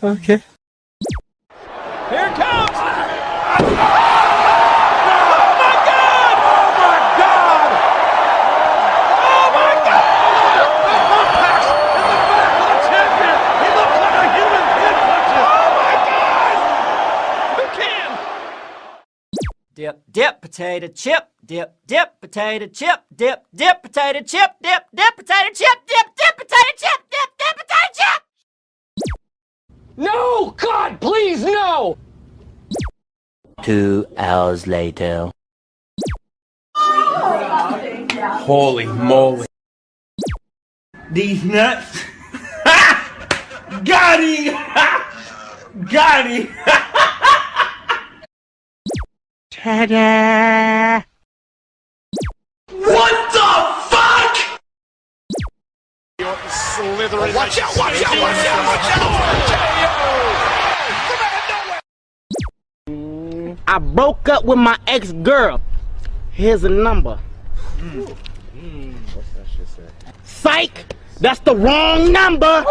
Okay. Here it comes! Dip, potato chip, dip, potato chip, dip, potato chip, dip, potato chip, dip, potato chip, dip, potato chip! No! God, please, no! 2 hours later. Holy moly. These nuts. Got him! Got him! Ta-da! What the fuck? Slithering. Watch out, watch out, watch out, watch out! I broke up with my ex-girl. Here's a number. What's that shit say? Psych! That's the wrong number!